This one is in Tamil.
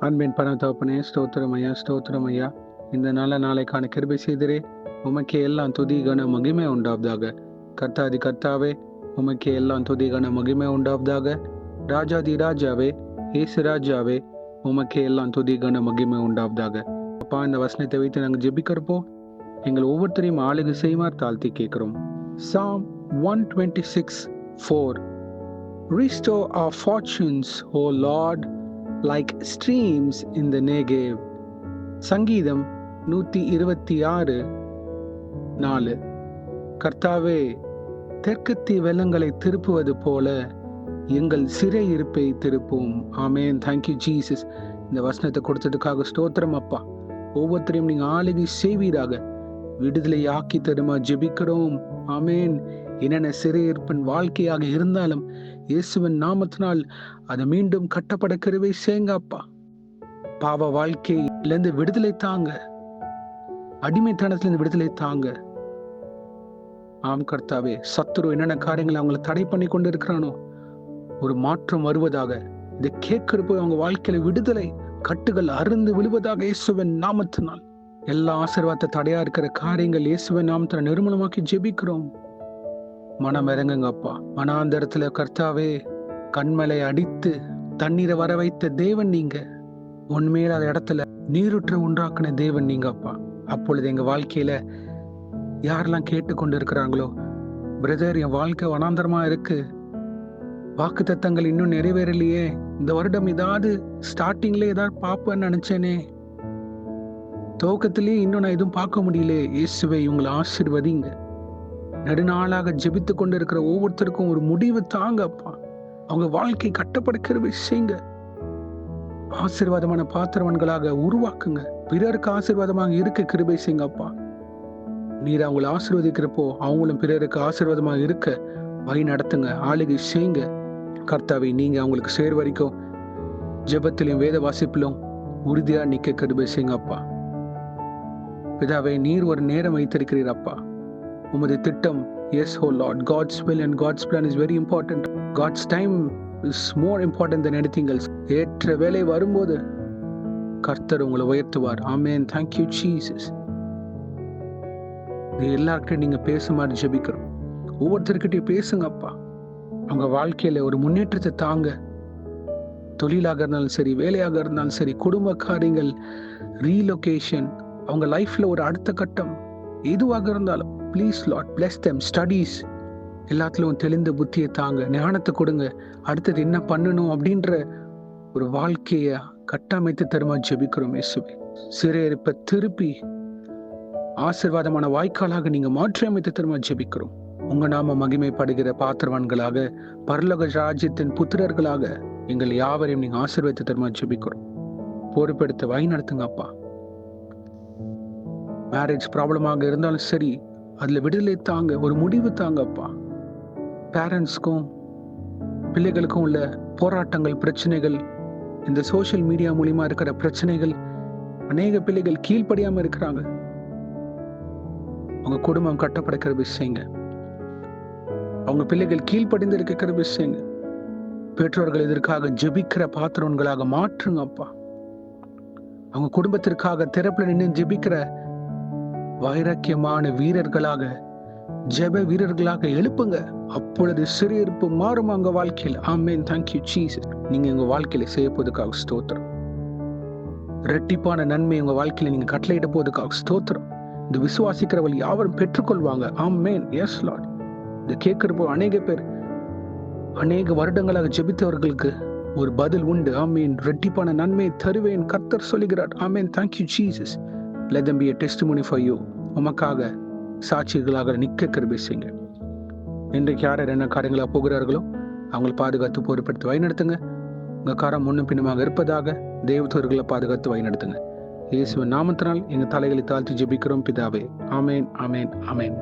அன்பின் பரமதகப்பனே, ஸ்தோத்திரம் ஐயா, ஸ்தோத்திரம் ஐயா. இந்த நல்ல நாளைக்கான கிருபை செய்திரே. உமக்கே எல்லாம் துதி கன மகிமை உண்டாவதாக. கர்த்தாதி கர்த்தாவே, உமக்கே எல்லாம் துதி கன மகிமை உண்டாவதாக. ராஜாதி ராஜாவே, ஏசு ராஜாவே, உமக்கே எல்லாம் துதி கன மகிமை உண்டாவதாக. அப்பா, இந்த வசனத்தை வைத்து நாங்கள் ஜெபிக்கிறப்போ எங்கள் ஒவ்வொருத்தரையும் ஆளுகை செய்யுமாறு தாழ்த்தி கேட்கிறோம். Psalm 126:4. Restore our fortunes, O Lord, like streams in the Negev. சங்கீதம் 126:4. கர்த்தாவே, தெற்கத்தி வெள்ளங்களை திருப்புவது போல எங்கள் சிறை இருப்பை திருப்பும். ஆமேன். Thank you Jesus. இந்த வசனத்தை கொடுத்ததுக்காக ஸ்தோத்திரம் அப்பா. ஒவ்வொருத்தரையும் நீங்க ஆளுகை செய்வீராக. விடுதலை ஆக்கி தருமா ஜெபிக்கிறோம். ஆமேன். என்னென்ன சிறையிருப்பின் வாழ்க்கையாக இருந்தாலும் இயேசுவின் நாமத்தினால் அதை மீண்டும் கட்டப்பட கிருபை செய்யுங்க அப்பா. பாவ வாழ்க்கையிலிருந்து விடுதலை தாங்க, அடிமைத்தனத்திலிருந்து விடுதலை தாங்க. ஆம் கர்த்தாவே, சத்துரு என்னென்ன காரியங்களை அவங்களை தடை பண்ணி கொண்டு இருக்கிறானோ ஒரு மாற்றம் வருவதாக. இதை கேட்கிறப்போ அவங்க வாழ்க்கையில விடுதலை கட்டுகள் அருந்து விழுவதாக இயேசுவின் நாமத்தினால். எல்லா ஆசீர்வாதத்தை தடையா இருக்கிற காரியங்கள் இயேசுவின் நாமத்தினால் நிர்மூலமாக்கி ஜெபிக்கிறோம். மனம் இறங்குங்க அப்பா. மனாந்தரத்துல கர்த்தாவே, கண்மலை அடித்து தண்ணீரை வர வைத்த தேவன் நீங்க. உண்மையில இடத்துல நீருற்ற உண்டாக்குன தேவன் நீங்க அப்பா. அப்பொழுது எங்க வாழ்க்கையில யாரெல்லாம் கேட்டுக்கொண்டு இருக்கிறாங்களோ, பிரதர், என் வாழ்க்கை வனாந்தரமா இருக்கு, வாக்கு தத்தங்கள் இன்னும் நிறைவேறலையே, இந்த வருடம் ஏதாவது ஸ்டார்டிங்ல ஏதாவது பார்ப்பேன்னு நினைச்சேனே, துவக்கத்திலேயே இன்னும் நான் எதுவும் பார்க்க முடியல, இயேசுவை இவங்களை ஆசீர்வதிங்க. நெடுநாளாக ஜெபித்து கொண்டு இருக்கிற ஒவ்வொருத்தருக்கும் ஒரு முடிவு தாங்க அப்பா. அவங்க வாழ்க்கை கட்டப்பட கிருபை செய்யுங்க. ஆசீர்வாதமான பாத்திரவன்களாக உருவாக்குங்க. பிறருக்கு ஆசீர்வாதமாக இருக்க கிருபை செய்யுங்க அப்பா. நீர் அவங்களை ஆசீர்வதிக்கிறப்போ அவங்களும் பிறருக்கு ஆசீர்வாதமாக இருக்க வழி நடத்துங்க, ஆளுகை செய்யுங்க. கர்த்தாவை, நீங்க அவங்களுக்கு சேர் வரைக்கும் ஜெபத்திலும் வேத வாசிப்பிலும் உறுதியா நிக்க கிருபை செய்யுங்க அப்பா. பிதாவே, நீர் ஒரு நேரம் வைத்திருக்கிறீர் அப்பா. உமது திட்டம், yes oh Lord, God's will and God's plan is very important. God's time is more important than anything else. ஏற்ற வேலை வரும்போது கர்த்தர் உங்களை உயர்த்துவார். ஆமென். Thank you Jesus. எல்லார்கிட்டையும் நீங்க பேசுமாறு ஜெபிக்கிறோம். ஒவ்வொருத்தர்கிட்டையும் பேசுங்க அப்பா. அவங்க வாழ்க்கையில ஒரு முன்னேற்றத்தை தாங்க. தொழிலாக இருந்தாலும் சரி, வேலையாக இருந்தாலும் சரி, குடும்ப காரியங்கள், ரீலொகேஷன், அவங்க லைஃப்ல ஒரு அடுத்த கட்டம் எதுவாக இருந்தாலும் please Lord bless them. Studies எல்லாத்துலயும் தெளிந்த புத்தியை தாங்க, ஞானத்தை கொடுங்க. அடுத்தது என்ன பண்ணணும் அப்படின்ற ஒரு வாழ்க்கைய கட்டமைத்து தருமா ஜெபிக்கிறோம் இயேசுவே. சிறையிருப்ப திருப்பி ஆசீர்வாதமான வாய்க்காலாக நீங்க மாற்றி அமைத்து தருமா ஜெபிக்கிறோம். உங்க நாம மகிமைப்படுகிற பாத்திரவான்களாக, பரலோக ராஜ்யத்தின் புத்திரர்களாக எங்கள் யாவரையும் நீங்க ஆசீர்வதித்து தருமா ஜெபிக்கிறோம். பொறுப்பெடுத்து வழி நடத்துங்க அப்பா. மேரேஜ் ப்ராப்ளமாக இருந்தாலும் சரி, அதுல விடுதலை தாங்க, ஒரு முடிவு தாங்க அப்பா. பேரண்ட்ஸ்க்கும் பிள்ளைகளுக்கும் உள்ள போராட்டங்கள், பிரச்சனைகள், இந்த சோசியல் மீடியா மூலியமா இருக்கிற பிரச்சனைகள், அநேக பிள்ளைகள் கீழ்ப்படியாம இருக்கிறாங்க. அவங்க குடும்பம் கட்டப்பட கிருபை செய்யுங்க. அவங்க பிள்ளைகள் கீழ்ப்படிந்து இருக்க கிருபை செய்யுங்க. பெற்றோர்கள் இதற்காக ஜெபிக்கிற பாத்திரங்களாக மாற்றுங்க அப்பா. அவங்க குடும்பத்திற்காக திறப்புல நின்று ஜெபிக்கிற வைராக்கியமான வீரர்களாக, ஜெப வீரர்களாக எழுப்புங்க. அப்பொழுது சிறையிருப்பு மாறும் அவங்க வாழ்க்கையில். ஆமென். Thank you Jesus. நீங்க உங்க வாழ்க்கையில செய்ய போவதற்காக ஸ்தோத்திரம். இரட்டிப்பான நன்மை உங்க வாழ்க்கையில நீங்க கட்டளையிட போவதற்காக ஸ்தோத்திரம். இந்த விசுவாசிக்கிறவள் யாவரும் பெற்றுக்கொள்வாங்க. ஆமென். S Lord. இந்த கேட்கிறப்போ அநேக பேர் அநேக வருடங்களாக ஜெபித்தவர்களுக்கு ஒரு பதில் உண்டு. ஆமென். இரட்டிப்பான நன்மை தருவேன் கர்த்தர் சொல்லுகிறார். ஆமென். Thank you Jesus. Let them be a testimony for you. உமக்காக சாட்சிகளாக நிற்க கிருபை செய்யுங்க. இன்றைக்கு யார் என்ன காரியங்களா போகிறார்களோ அவங்களை பாதுகாத்து பொறுப்படுத்தி வழிநடத்துங்க. உங்க காரம் முன்னும் பின்னுமாக இருப்பதாக தேவதூதர்களை பாதுகாத்து வழிநடத்துங்க. இயேசுவின் நாமத்தினால் எங்க தலைகளை தாழ்த்தி ஜெபிக்கிறோம் பிதாவே. ஆமென், ஆமென், ஆமென்.